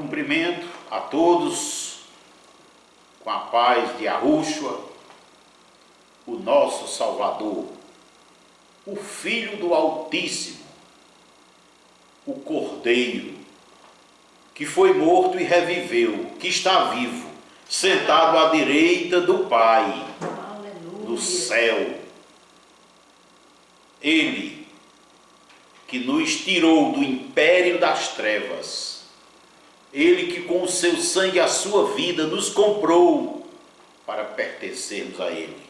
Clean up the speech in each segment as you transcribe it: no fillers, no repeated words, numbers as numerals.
cumprimento a todos com a paz de Yahushua, o nosso Salvador, o Filho do Altíssimo, o Cordeiro, que foi morto e reviveu, que está vivo, sentado à direita do Pai, no céu. Ele que nos tirou do império das trevas, Ele que com o seu sangue e a sua vida nos comprou para pertencermos a Ele,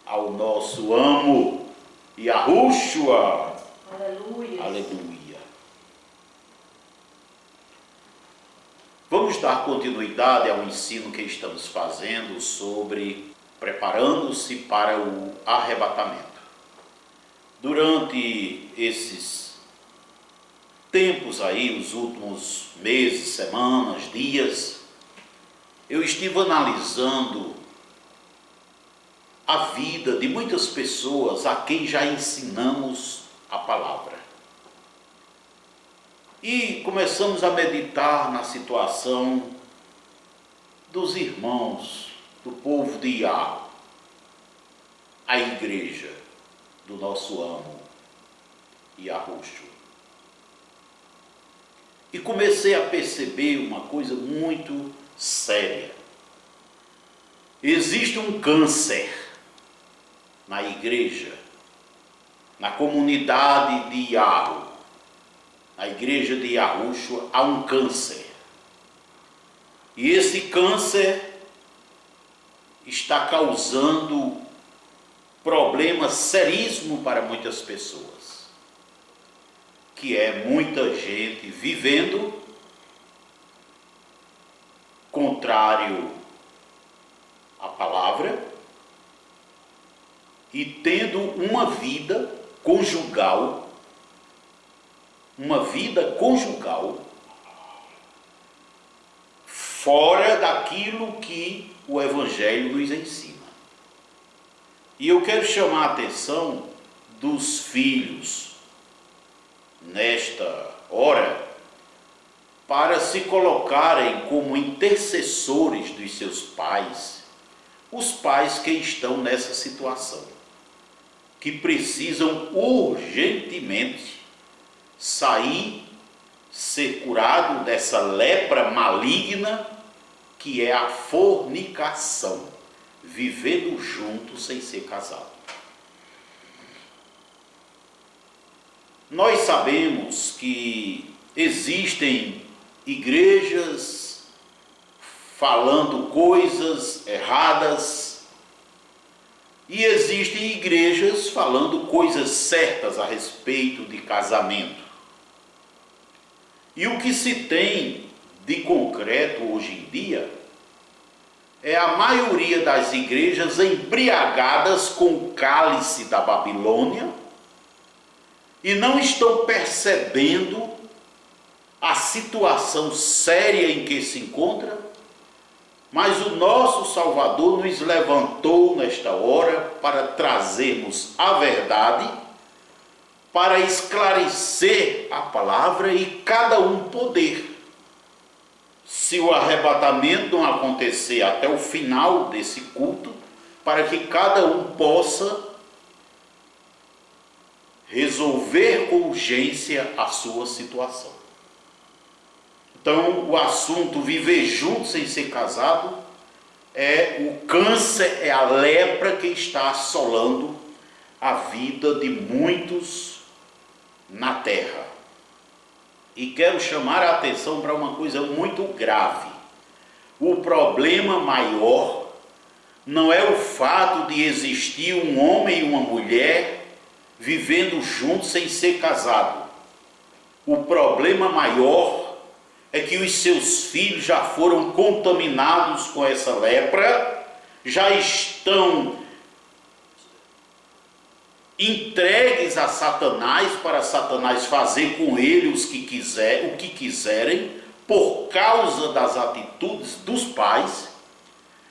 ao nosso amo Yahushua. Aleluia. Aleluia. Vamos dar continuidade ao ensino que estamos fazendo sobre preparando-se para o arrebatamento. Durante esses tempos aí, os últimos meses, semanas, dias, eu estive analisando a vida de muitas pessoas a quem já ensinamos a palavra. E começamos a meditar na situação dos irmãos, do povo de Yah, a igreja do nosso amo Yahushua. E comecei a perceber uma coisa muito séria. Existe um câncer na igreja, na comunidade de Yahu, na igreja de Yahushua, há um câncer. E esse câncer está causando problemas seríssimos para muitas pessoas, que é muita gente vivendo contrário à palavra e tendo uma vida conjugal fora daquilo que o Evangelho nos ensina. E eu quero chamar a atenção dos filhos nesta hora para se colocarem como intercessores dos seus pais, os pais que estão nessa situação, que precisam urgentemente sair, ser curado dessa lepra maligna que é a fornicação, vivendo junto sem ser casado. Nós sabemos que existem igrejas falando coisas erradas e existem igrejas falando coisas certas a respeito de casamento. E o que se tem de concreto hoje em dia é a maioria das igrejas embriagadas com o cálice da Babilônia e não estão percebendo a situação séria em que se encontra, mas o nosso Salvador nos levantou nesta hora para trazermos a verdade, para esclarecer a palavra e cada um poder. Se o arrebatamento não acontecer até o final desse culto, para que cada um possa resolver com urgência a sua situação. Então, o assunto viver junto sem ser casado é o câncer, é a lepra que está assolando a vida de muitos na terra. E quero chamar a atenção para uma coisa muito grave. O problema maior não é o fato de existir um homem e uma mulher vivendo juntos sem ser casado. O problema maior é que os seus filhos já foram contaminados com essa lepra, já estão entregues a Satanás, para Satanás fazer com ele o que quiserem, por causa das atitudes dos pais.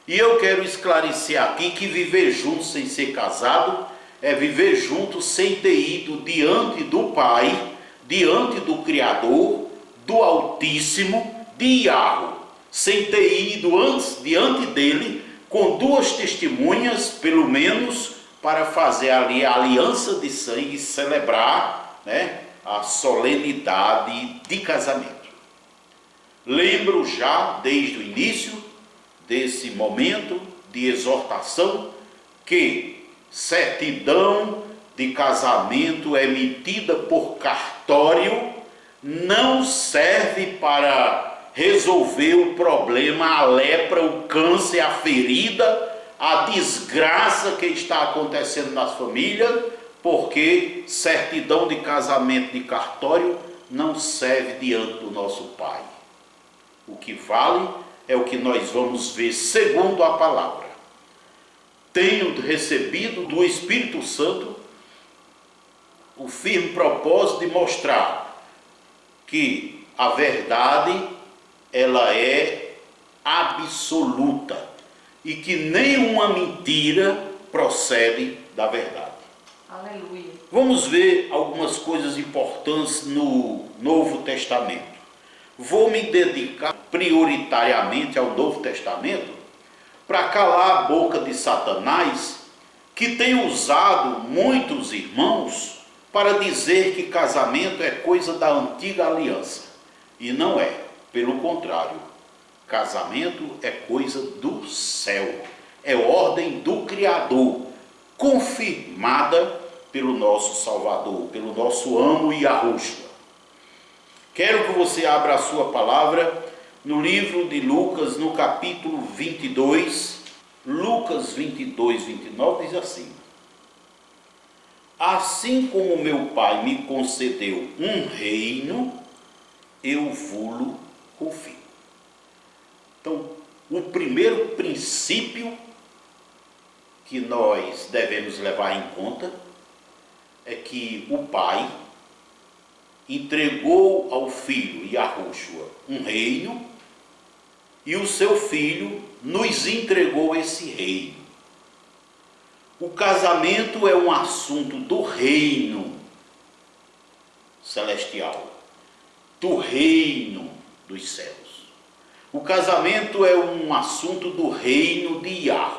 E eu quero esclarecer aqui que viver junto sem ser casado é viver junto sem ter ido diante do Pai, diante do Criador, do Altíssimo, de Iarro, sem ter ido antes diante dele, com duas testemunhas, pelo menos, para fazer ali a aliança de sangue e celebrar, né, a solenidade de casamento. Lembro já, desde o início desse momento de exortação, que certidão de casamento emitida por cartório não serve para resolver o problema, a lepra, o câncer, a ferida, a desgraça que está acontecendo nas famílias, porque certidão de casamento de cartório não serve diante do nosso Pai. O que vale é o que nós vamos ver segundo a palavra. Tenho recebido do Espírito Santo o firme propósito de mostrar que a verdade, ela é absoluta e que nenhuma mentira procede da verdade. Aleluia. Vamos ver algumas coisas importantes no Novo Testamento. Vou me dedicar prioritariamente ao Novo Testamento para calar a boca de Satanás, que tem usado muitos irmãos para dizer que casamento é coisa da antiga aliança. E não é. Pelo contrário, casamento é coisa do céu. É ordem do Criador, confirmada pelo nosso Salvador, pelo nosso amo Yahushua. Quero que você abra a sua palavra no livro de Lucas, no capítulo 22. Lucas 22, 29 diz assim: assim como meu Pai me concedeu um reino, eu vou-lo confio. Então, o primeiro princípio que nós devemos levar em conta é que o Pai entregou ao Filho Yahushua um reino, e o seu Filho nos entregou esse reino. O casamento é um assunto do reino celestial, do reino dos céus. O casamento é um assunto do reino de Yah.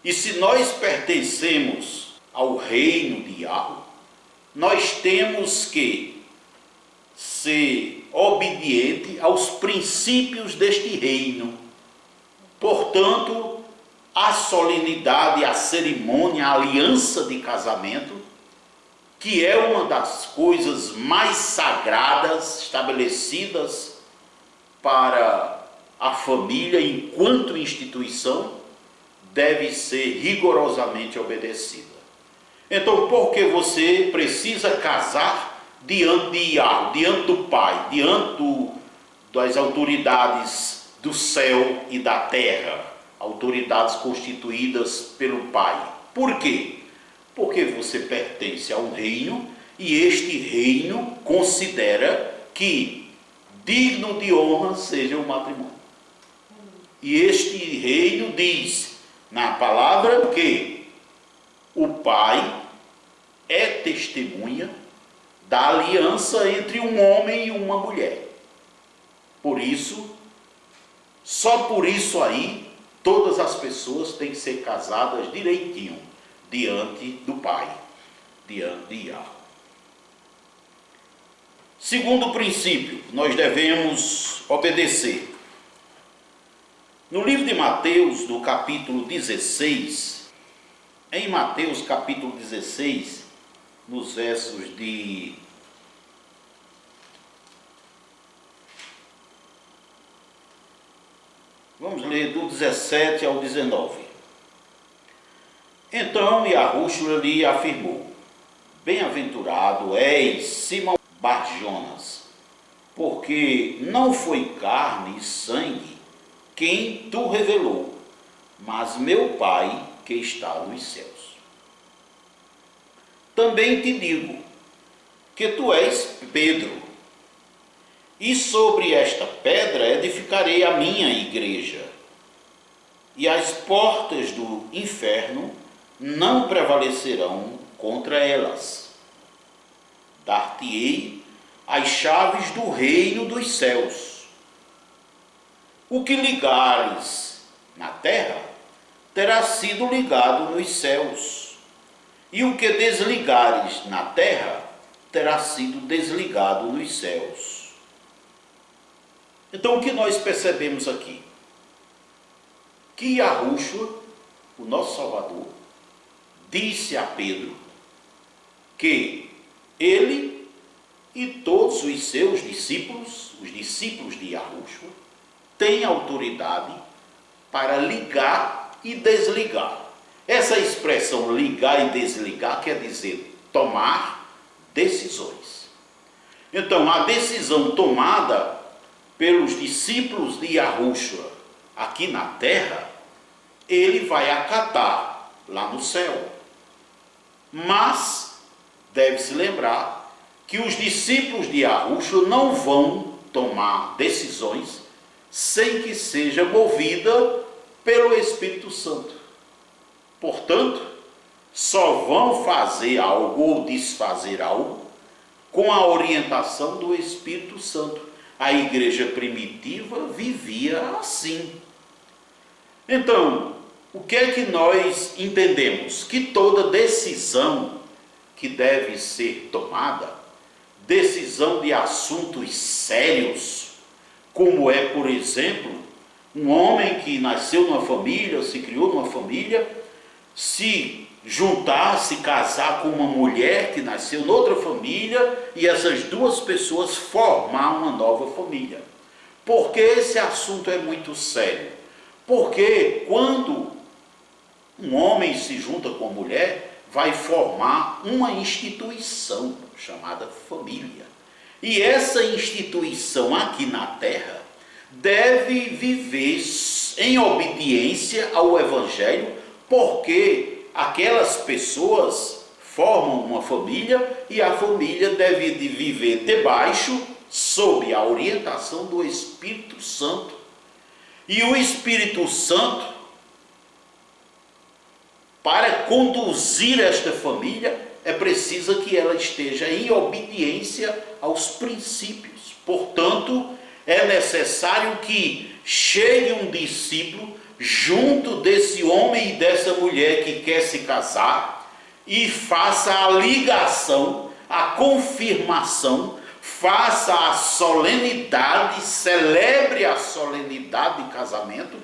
E se nós pertencemos ao reino de Yah, nós temos que ser obediente aos princípios deste reino. Portanto, a solenidade, a cerimônia, a aliança de casamento, que é uma das coisas mais sagradas estabelecidas para a família enquanto instituição, deve ser rigorosamente obedecida. Então, por que você precisa casar diante de Yah, diante do Pai, diante das autoridades do céu e da terra, autoridades constituídas pelo Pai? Por quê? Porque você pertence a um reino, e este reino considera que digno de honra seja o matrimônio. E este reino diz na palavra que o Pai é testemunha da aliança entre um homem e uma mulher. Por isso, só por isso aí, todas as pessoas têm que ser casadas direitinho diante do Pai, diante de Yah. Segundo princípio, nós devemos obedecer. No livro de Mateus, no capítulo 16, em Mateus capítulo 16, nos versos de vamos ler do 17 ao 19. Então Yahushua lhe afirmou: bem-aventurado és, Simão Bar-Jonas, porque não foi carne e sangue quem tu revelou, mas meu Pai que está nos céus. Também te digo que tu és Pedro, e sobre esta pedra edificarei a minha igreja, e as portas do inferno não prevalecerão contra elas. Dar-te-ei as chaves do reino dos céus. o que ligares na terra terá sido ligado nos céus, e o que desligares na terra terá sido desligado nos céus. Então, o que nós percebemos aqui? Que Yahushua, o nosso Salvador, disse a Pedro que ele e todos os seus discípulos, os discípulos de Yahushua, têm autoridade para ligar e desligar. Essa expressão ligar e desligar quer dizer tomar decisões. Então, a decisão tomada pelos discípulos de Yahushua aqui na terra, ele vai acatar lá no céu. Mas deve-se lembrar que os discípulos de Yahushua não vão tomar decisões sem que seja movida pelo Espírito Santo. Portanto, só vão fazer algo ou desfazer algo com a orientação do Espírito Santo. A igreja primitiva vivia assim. Então, o que é que nós entendemos? Que toda decisão que deve ser tomada, decisão de assuntos sérios, como é, por exemplo, um homem que nasceu numa família, se criou numa família, se juntar, se casar com uma mulher que nasceu noutra família e essas duas pessoas formar uma nova família. Porque esse assunto é muito sério. Porque quando um homem se junta com a mulher, vai formar uma instituição chamada família. E essa instituição aqui na terra deve viver em obediência ao Evangelho, porque aquelas pessoas formam uma família e a família deve viver debaixo, sob a orientação do Espírito Santo. E o Espírito Santo, para conduzir esta família, é preciso que ela esteja em obediência aos princípios. Portanto, é necessário que chegue um discípulo junto desse homem e dessa mulher que quer se casar e faça a ligação, a confirmação, faça a solenidade, celebre a solenidade de casamento,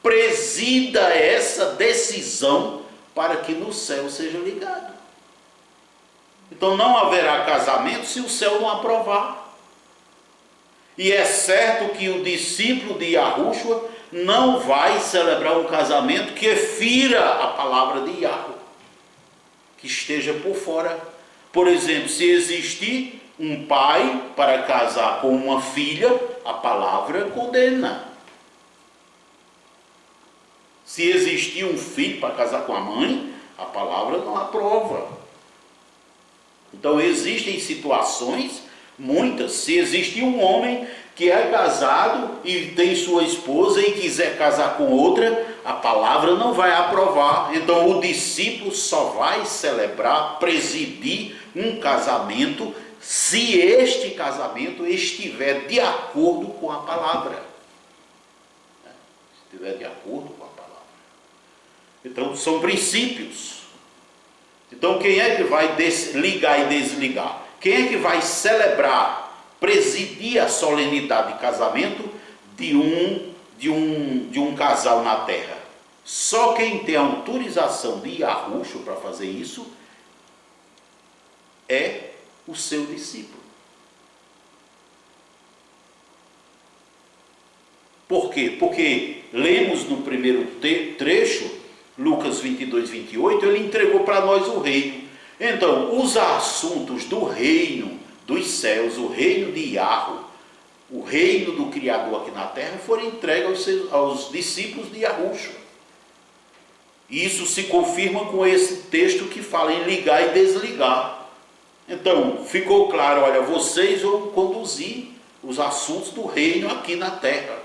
presida essa decisão para que no céu seja ligado. Então não haverá casamento se o céu não aprovar. E é certo que o discípulo de Yahushua não vai celebrar um casamento que fira a palavra de Yahweh, que esteja por fora. Por exemplo, se existir um pai para casar com uma filha, a palavra condena. Se existir um filho para casar com a mãe, a palavra não aprova. Então existem situações, muitas, se existir um homem que é casado e tem sua esposa e quiser casar com outra, a palavra não vai aprovar. Então o discípulo só vai celebrar, presidir um casamento se este casamento estiver de acordo com a palavra. Se estiver de acordo com a palavra. Então são princípios. Então quem é que vai ligar e desligar? Quem é que vai celebrar, presidir a solenidade de casamento de um casal na terra? Só quem tem autorização de Yahushua para fazer isso é o seu discípulo. Por quê? Porque lemos no primeiro trecho, Lucas 22, 28, ele entregou para nós o reino. Então, os assuntos do reino dos céus, o reino de Yahweh, o reino do Criador aqui na terra, foram entregues aos discípulos de Yahushua. E isso se confirma com esse texto que fala em ligar e desligar. Então, ficou claro, olha, vocês vão conduzir os assuntos do reino aqui na terra.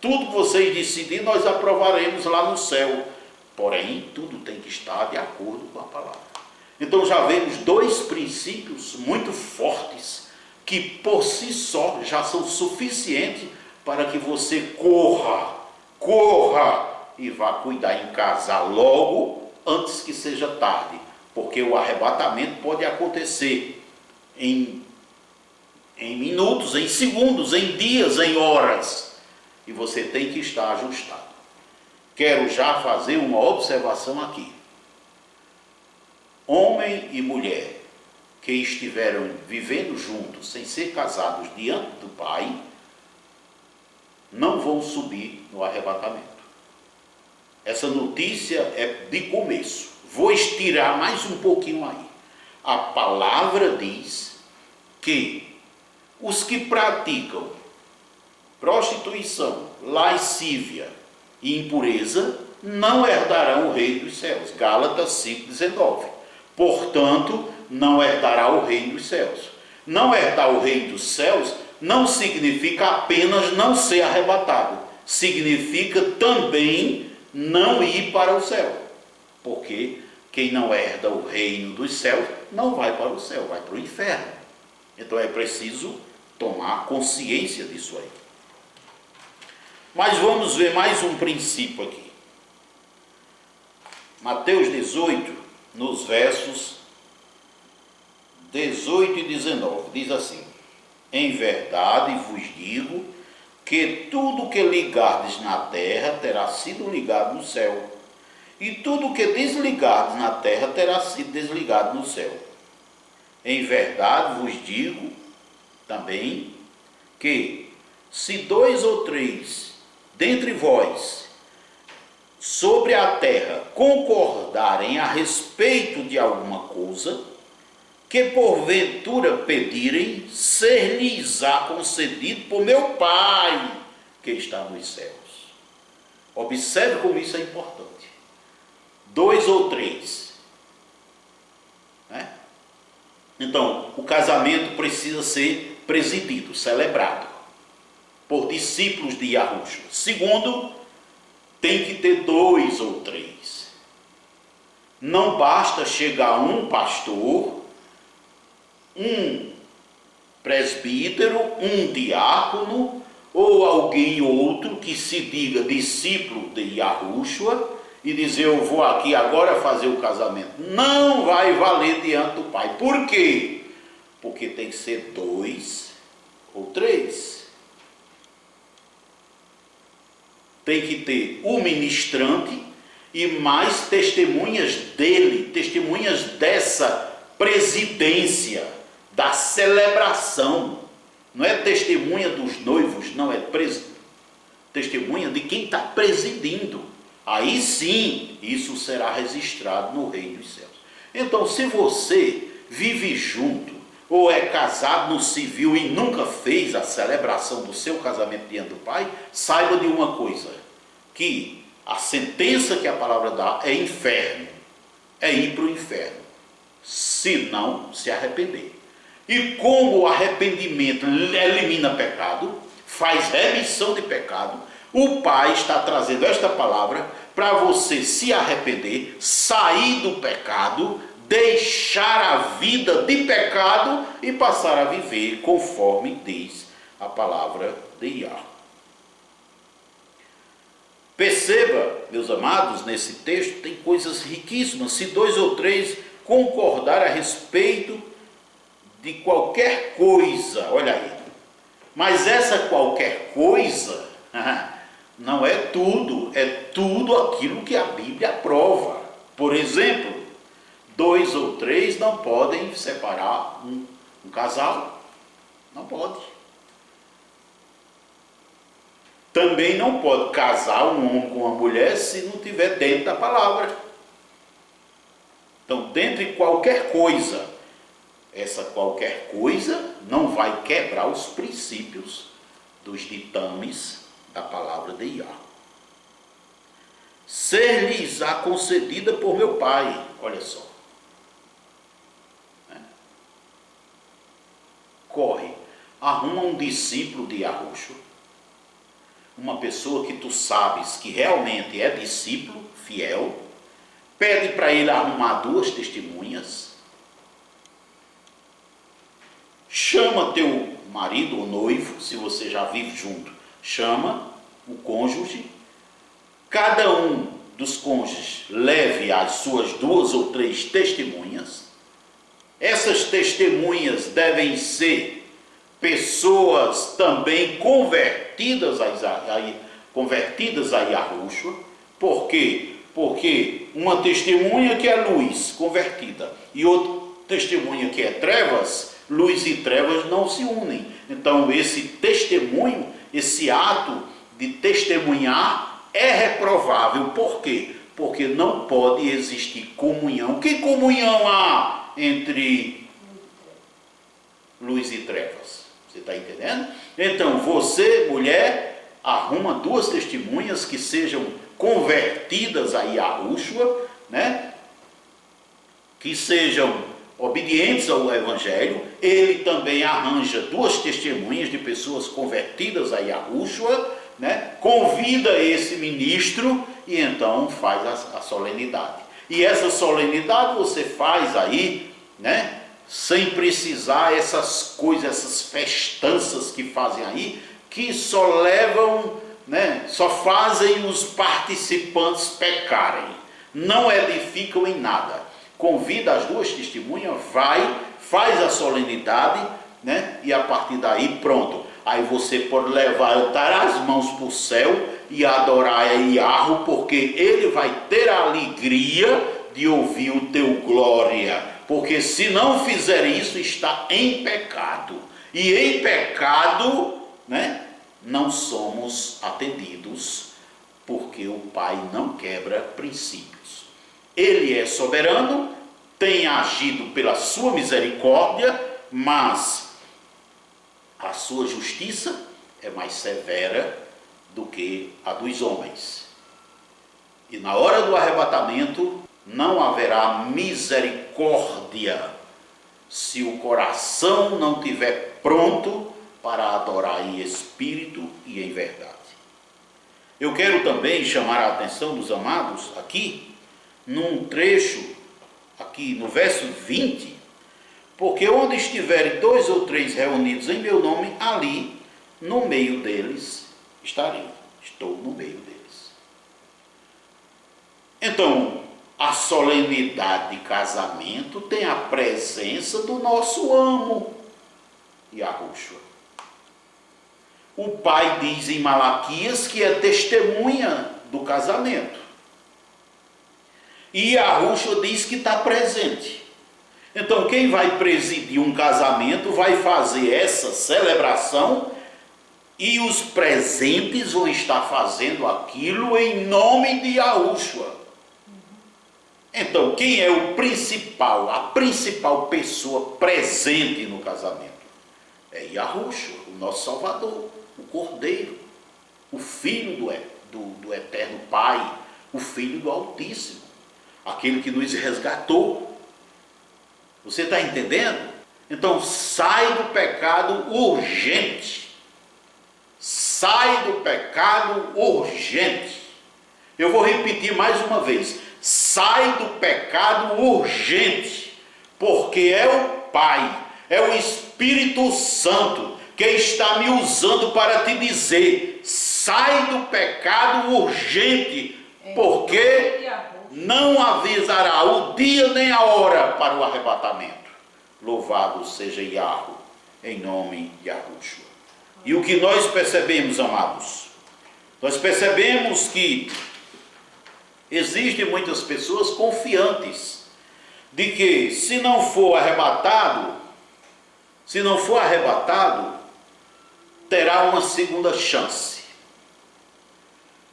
Tudo que vocês decidirem, nós aprovaremos lá no céu. Porém, tudo tem que estar de acordo com a palavra. Então já vemos dois princípios muito fortes, que por si só já são suficientes para que você corra e vá cuidar em casa logo, antes que seja tarde, porque o arrebatamento pode acontecer em minutos, em segundos, em dias, em horas, e você tem que estar ajustado. Quero já fazer uma observação aqui. Homem e mulher que estiveram vivendo juntos, sem ser casados diante do Pai, não vão subir no arrebatamento. Essa notícia é de começo. Vou estirar mais um pouquinho aí. A palavra diz que os que praticam prostituição, lascívia e impureza não herdarão o reino dos céus. Gálatas 5,19. Portanto, não herdará o reino dos céus. Não herdar o reino dos céus não significa apenas não ser arrebatado. Significa também não ir para o céu. Porque quem não herda o reino dos céus não vai para o céu, vai para o inferno. Então é preciso tomar consciência disso aí. Mas vamos ver mais um princípio aqui. Mateus 18, nos versos 18 e 19, diz assim: em verdade vos digo que tudo que ligardes na terra terá sido ligado no céu, e tudo que desligardes na terra terá sido desligado no céu. Em verdade vos digo também que, se 2 ou 3 dentre vós sobre a terra concordarem a respeito de alguma coisa, que porventura pedirem, ser-lhes-á concedido por meu Pai que está nos céus. Observe como isso é importante. 2 ou 3. Né? Então, o casamento precisa ser presidido, celebrado por discípulos de Yahushua. Segundo, tem que ter 2 ou 3. Não basta chegar um pastor, um presbítero, um diácono ou alguém outro que se diga discípulo de Yahushua e dizer: eu vou aqui agora fazer o casamento. Não vai valer diante do Pai. Por quê? Porque tem que ser 2 ou 3. Tem que ter o ministrante e mais testemunhas dele, testemunhas dessa presidência, da celebração. Não é testemunha dos noivos, não, é testemunha de quem está presidindo. Aí sim, isso será registrado no reino dos céus. Então, se você vive junto, ou é casado no civil e nunca fez a celebração do seu casamento diante do Pai, saiba de uma coisa, que a sentença que a palavra dá é inferno, é ir para o inferno, se não se arrepender. E como o arrependimento elimina pecado, faz remissão de pecado, o Pai está trazendo esta palavra para você se arrepender, sair do pecado, deixar a vida de pecado e passar a viver conforme diz a palavra de Yah. Perceba, meus amados, nesse texto tem coisas riquíssimas. Se 2 ou 3 concordar a respeito de qualquer coisa, olha aí. Mas essa qualquer coisa não é tudo aquilo que a Bíblia aprova. Por exemplo, 2 ou 3 não podem separar um casal. Não pode. Também não pode casar um homem com uma mulher se não estiver dentro da palavra. Então, dentro de qualquer coisa, essa qualquer coisa não vai quebrar os princípios dos ditames da palavra de Yah. Ser-lhes-á concedida por meu Pai. Olha só. Corre, arruma um discípulo de Yahushua, uma pessoa que tu sabes que realmente é discípulo, fiel, pede para ele arrumar 2 testemunhas, chama teu marido ou noivo, se você já vive junto, chama o cônjuge, cada um dos cônjuges leve as suas 2 ou 3 testemunhas. Essas testemunhas devem ser pessoas também convertidas a Yahushua. Por quê? Porque uma testemunha que é luz, convertida, e outra testemunha que é trevas, luz e trevas não se unem. Então esse testemunho, esse ato de testemunhar é reprovável. Por quê? Porque não pode existir comunhão. Que comunhão há entre luz e trevas? Você está entendendo? Então você, mulher, arruma 2 testemunhas que sejam convertidas a Yahushua, né? Que sejam obedientes ao Evangelho. Ele também arranja 2 testemunhas de pessoas convertidas a Yahushua, né? Convida esse ministro e então faz a solenidade. E essa solenidade você faz aí, né? Sem precisar essas coisas, essas festanças que fazem aí, que só levam, né? Só fazem os participantes pecarem, não edificam em nada. Convida as 2 testemunhas, vai, faz a solenidade, né? E a partir daí, pronto. Aí você pode levantar as mãos para o céu e adorar a Yahweh, porque ele vai ter a alegria de ouvir o teu glória. Porque se não fizer isso, está em pecado. E em pecado, né? Não somos atendidos, porque o Pai não quebra princípios. Ele é soberano, tem agido pela sua misericórdia, mas a sua justiça é mais severa do que a dos homens. E na hora do arrebatamento não haverá misericórdia se o coração não estiver pronto para adorar em espírito e em verdade. Eu quero também chamar a atenção dos amados aqui, num trecho, aqui no verso 20, porque onde estiverem 2 ou 3 reunidos em meu nome, ali, no meio deles, estarei. Estou no meio deles. Então, a solenidade de casamento tem a presença do nosso amo, Yahushua. O pai diz em Malaquias que é testemunha do casamento. E Yahushua diz que está presente. Então quem vai presidir um casamento vai fazer essa celebração e os presentes vão estar fazendo aquilo em nome de Yahushua. Então quem é o principal, a principal pessoa presente no casamento? É Yahushua, o nosso Salvador, o Cordeiro, o Filho do Eterno Pai, o Filho do Altíssimo, aquele que nos resgatou. Você está entendendo? Então sai do pecado urgente. Sai do pecado urgente. Eu vou repetir mais uma vez. Sai do pecado urgente. Porque é o Pai, é o Espírito Santo que está me usando para te dizer: sai do pecado urgente. Porque não avisará o dia nem a hora para o arrebatamento. Louvado seja Yahweh, em nome de Yahushua. E o que nós percebemos, amados? Nós percebemos que existem muitas pessoas confiantes de que se não for arrebatado, terá uma segunda chance.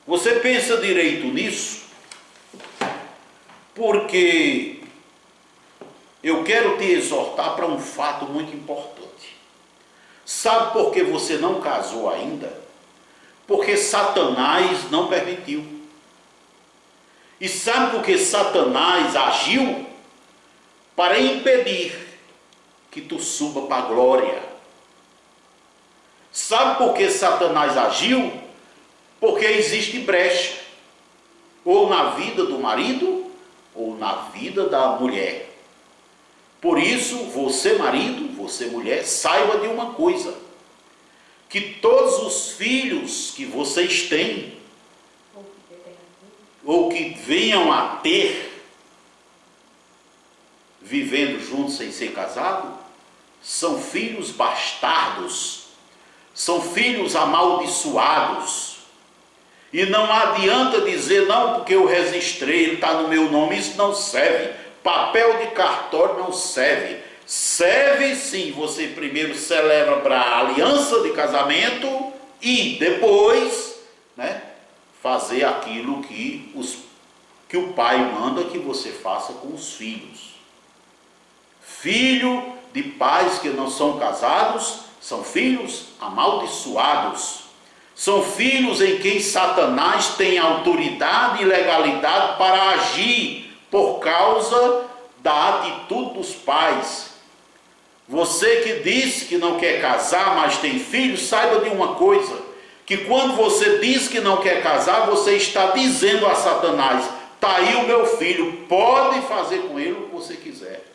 Você pensa direito nisso? Porque eu quero te exortar para um fato muito importante. Sabe por que você não casou ainda? Porque Satanás não permitiu. E sabe por que Satanás agiu? Para impedir que tu suba para a glória. Sabe por que Satanás agiu? Porque existe brecha, ou na vida do marido, ou na vida da mulher. Por isso, você marido, você mulher, saiba de uma coisa: que todos os filhos que vocês têm, ou que venham a ter, vivendo juntos sem ser casado, são filhos bastardos, são filhos amaldiçoados. E não adianta dizer, não, porque eu registrei, ele está no meu nome, isso não serve. Papel de cartório não serve. Serve sim, você primeiro celebra a aliança de casamento e depois, né, fazer aquilo que o pai manda que você faça com os filhos. Filho de pais que não são casados são filhos amaldiçoados. São filhos em quem Satanás tem autoridade e legalidade para agir por causa da atitude dos pais. Você que diz que não quer casar, mas tem filhos, saiba de uma coisa, que quando você diz que não quer casar, você está dizendo a Satanás, está aí o meu filho, pode fazer com ele o que você quiser.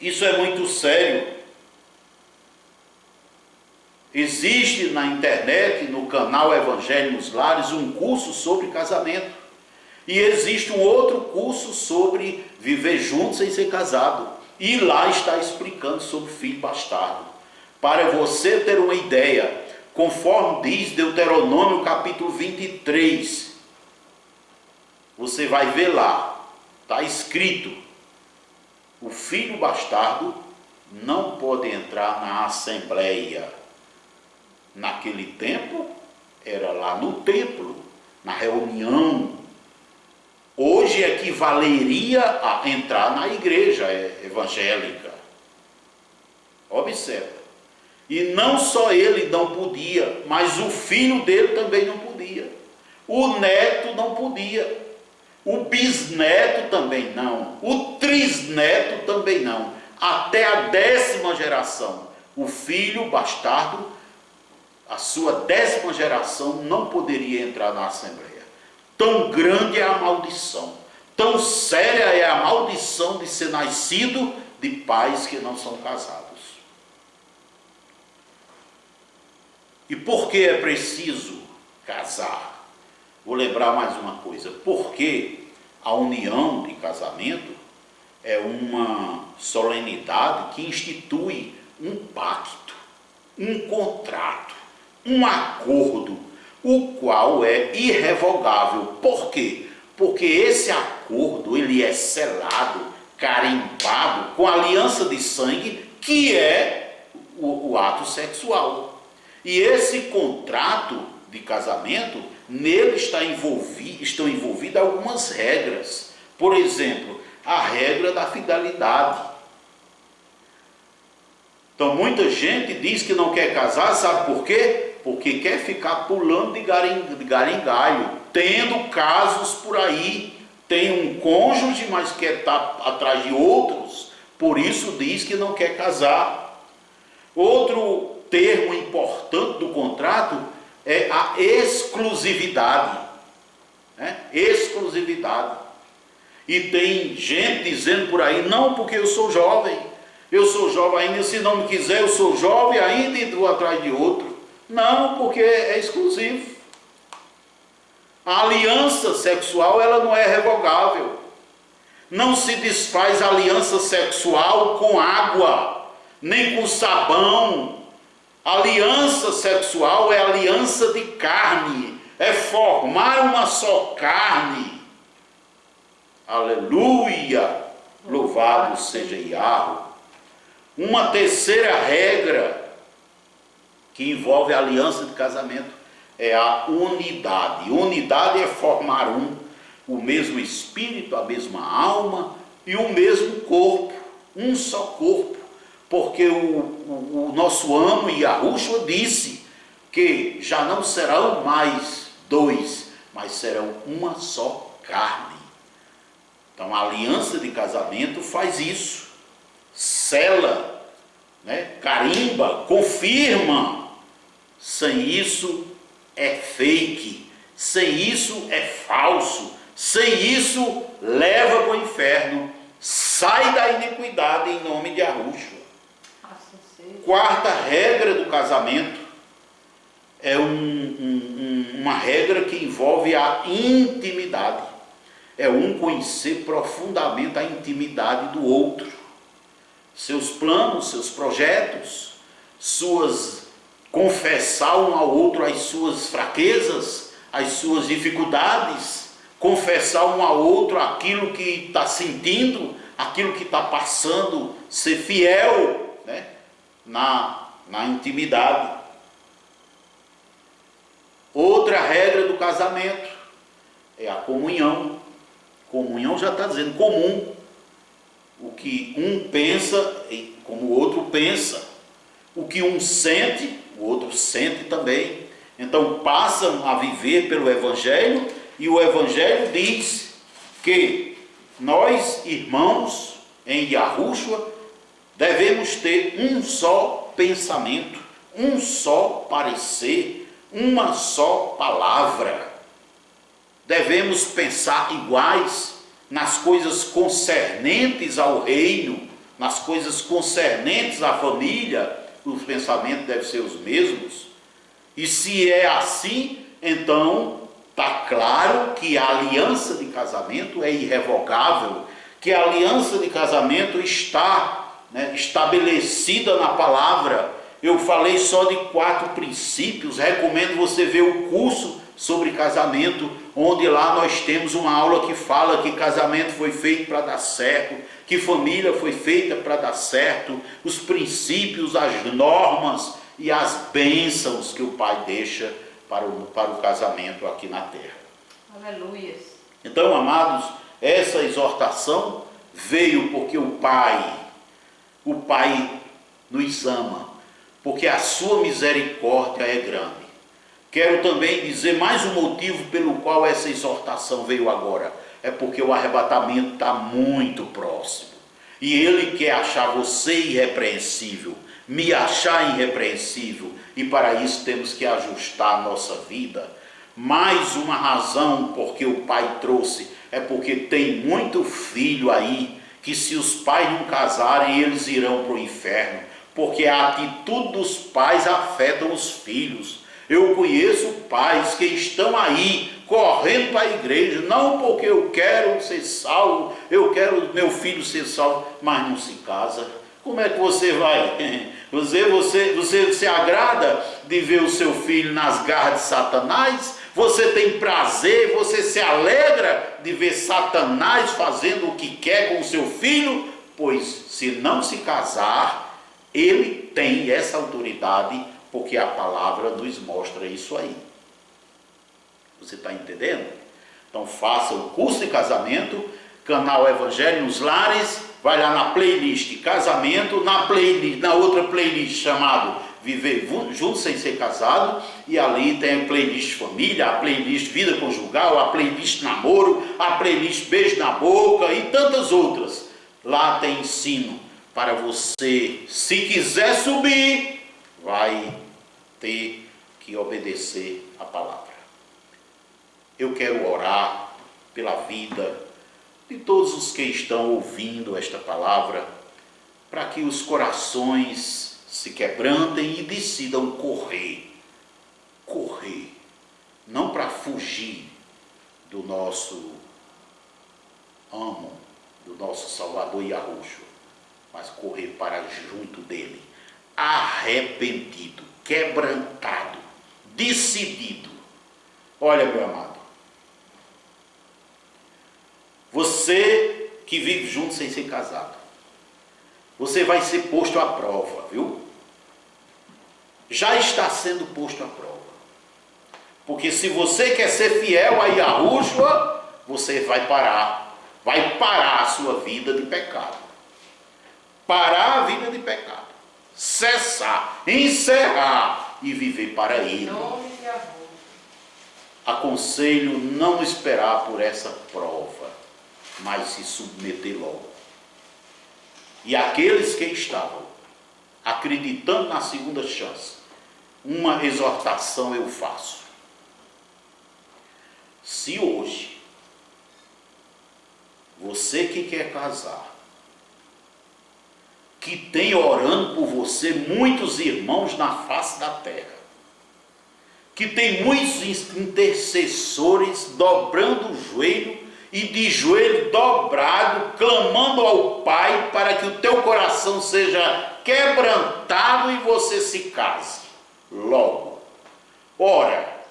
Isso é muito sério. Existe na internet, no canal Evangelho nos Lares, um curso sobre casamento. E existe um outro curso sobre viver juntos sem ser casado. E lá está explicando sobre filho bastardo. Para você ter uma ideia, conforme diz Deuteronômio capítulo 23, você vai ver lá, está escrito, o filho bastardo não pode entrar na assembleia. Naquele tempo, era lá no templo, na reunião. Hoje equivaleria a entrar na igreja evangélica. Observa. E não só ele não podia, mas o filho dele também não podia. O neto não podia. O bisneto também não. O trisneto também não. Até a 10ª geração. O filho bastardo, a sua 10ª geração não poderia entrar na Assembleia. Tão grande é a maldição, tão séria é a maldição de ser nascido de pais que não são casados. E por que é preciso casar? Vou lembrar mais uma coisa, porque a união de casamento é uma solenidade que institui um pacto, um contrato, um acordo, o qual é irrevogável. Por quê? Porque esse acordo ele é selado, carimbado com a aliança de sangue, que é o ato sexual. E esse contrato de casamento, nele estão envolvidas algumas regras. Por exemplo, a regra da fidelidade. Então muita gente diz que não quer casar, sabe por quê? Porque quer ficar pulando de galho em galho, tendo casos por aí. Tem um cônjuge, mas quer estar atrás de outros, por isso diz que não quer casar. Outro termo importante do contrato é a exclusividade. Exclusividade. E tem gente dizendo por aí, não, porque eu sou jovem ainda, se não me quiser, eu sou jovem ainda e vou atrás de outro. Não, porque é exclusivo. A aliança sexual, ela não é revogável. Não se desfaz aliança sexual com água, nem com sabão. Aliança sexual é aliança de carne, é formar uma só carne. Aleluia! Louvado seja Yahweh. Uma terceira regra que envolve a aliança de casamento é a unidade. Unidade é formar o mesmo espírito, a mesma alma e o mesmo corpo, um só corpo. Porque o nosso amo Yahushua disse que já não serão mais dois, mas serão uma só carne. Então a aliança de casamento faz isso, sela, carimba, confirma. Sem isso é fake, sem isso é falso, sem isso leva para o inferno. Sai da iniquidade em nome de Yahushua. Quarta regra do casamento é uma regra que envolve a intimidade. É um conhecer profundamente a intimidade do outro, seus planos, seus projetos, confessar um ao outro as suas fraquezas, as suas dificuldades, confessar um ao outro aquilo que está sentindo, aquilo que está passando, ser fiel, né, na intimidade. Outra regra do casamento é a comunhão. Comunhão já está dizendo comum. O que um pensa, como o outro pensa. O que um sente, o outro sente também. Então passam a viver pelo Evangelho, e o Evangelho diz que nós, irmãos, em Yahushua, devemos ter um só pensamento, um só parecer, uma só palavra. Devemos pensar iguais nas coisas concernentes ao reino, nas coisas concernentes à família. Os pensamentos devem ser os mesmos. E se é assim, então está claro que a aliança de casamento é irrevogável, que a aliança de casamento está, né, estabelecida na palavra. Eu falei só de 4 princípios. Recomendo você ver o curso sobre casamento, onde lá nós temos uma aula que fala que casamento foi feito para dar certo, que família foi feita para dar certo, os princípios, as normas e as bênçãos que o Pai deixa para o casamento aqui na terra. Aleluia. Então, amados, essa exortação veio porque o Pai nos ama, porque a sua misericórdia é grande. Quero também dizer mais um motivo pelo qual essa exortação veio agora. É porque o arrebatamento está muito próximo. E Ele quer achar você irrepreensível, me achar irrepreensível. E para isso temos que ajustar a nossa vida. Mais uma razão porque o Pai trouxe é porque tem muito filho aí que, se os pais não casarem, eles irão para o inferno. Porque a atitude dos pais afeta os filhos. Eu conheço pais que estão aí correndo para a igreja, não porque eu quero ser salvo, eu quero meu filho ser salvo, mas não se casa. Como é que você vai? Você se agrada de ver o seu filho nas garras de Satanás? Você tem prazer, você se alegra de ver Satanás fazendo o que quer com o seu filho? Pois, se não se casar, ele tem essa autoridade, porque a palavra nos mostra isso aí. Você está entendendo? Então faça o curso de casamento, canal Evangelho nos Lares, vai lá na playlist casamento, na outra playlist chamado Viver Junto Sem Ser Casado, e ali tem a playlist família, a playlist vida conjugal, a playlist namoro, a playlist beijo na boca e tantas outras. Lá tem ensino para você, se quiser subir, vai ter que obedecer a palavra. Eu quero orar pela vida de todos os que estão ouvindo esta palavra, para que os corações se quebrantem e decidam correr, não para fugir do nosso amo, do nosso Salvador Yahushua, mas correr para junto dele, arrependido, quebrantado, decidido. Olha, meu amado, você que vive junto sem ser casado, você vai ser posto à prova, viu? Já está sendo posto à prova. Porque se você quer ser fiel a Yahushua, você vai parar a sua vida de pecado. Parar a vida de pecado. Cessar, encerrar e viver para Ele. Aconselho não esperar por essa prova, mas se submeter logo. E aqueles que estavam acreditando na segunda chance, uma exortação eu faço. Se hoje você que quer casar, que tem orando por você muitos irmãos na face da terra, que tem muitos intercessores dobrando o joelho e de joelho dobrado, clamando ao Pai para que o teu coração seja quebrantado e você se case logo. Ora,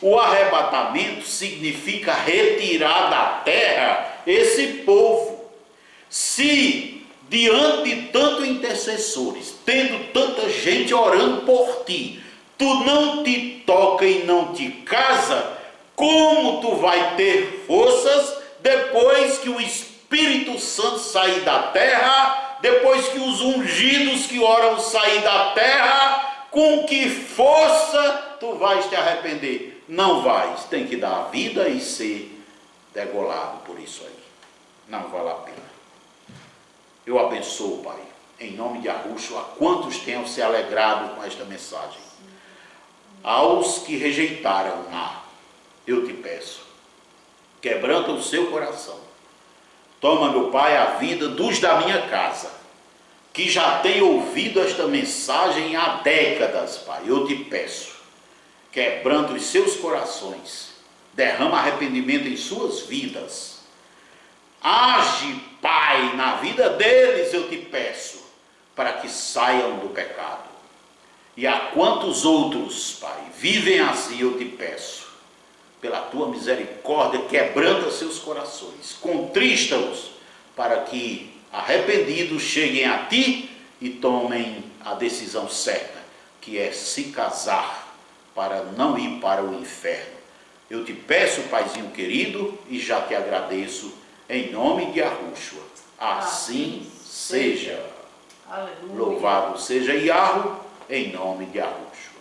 o arrebatamento significa retirar da terra esse povo. Se diante de tantos intercessores, tendo tanta gente orando por ti, tu não te toca e não te casa, como tu vai ter forças depois que o Espírito Santo sair da terra, depois que os ungidos que oram sair da terra, com que força tu vais te arrepender? Não vais, tem que dar a vida e ser degolado por isso aí. Não vale a pena. Eu abençoo, Pai, em nome de Yahushua, a quantos tenham se alegrado com esta mensagem. Aos que rejeitaram, eu te peço, quebranta o seu coração. Toma, meu Pai, a vida dos da minha casa, que já têm ouvido esta mensagem há décadas, Pai. Eu te peço, quebranta os seus corações, derrama arrependimento em suas vidas. Age, Pai, na vida deles, eu te peço, para que saiam do pecado. E a quantos outros, Pai, vivem assim, eu te peço, pela tua misericórdia, quebranta seus corações, contrista-os, para que arrependidos cheguem a ti e tomem a decisão certa, que é se casar, para não ir para o inferno. Eu te peço, Paizinho querido, e já te agradeço, em nome de Yahushua. Assim seja. Aleluia. Louvado seja Yahweh, em nome de Yahushua.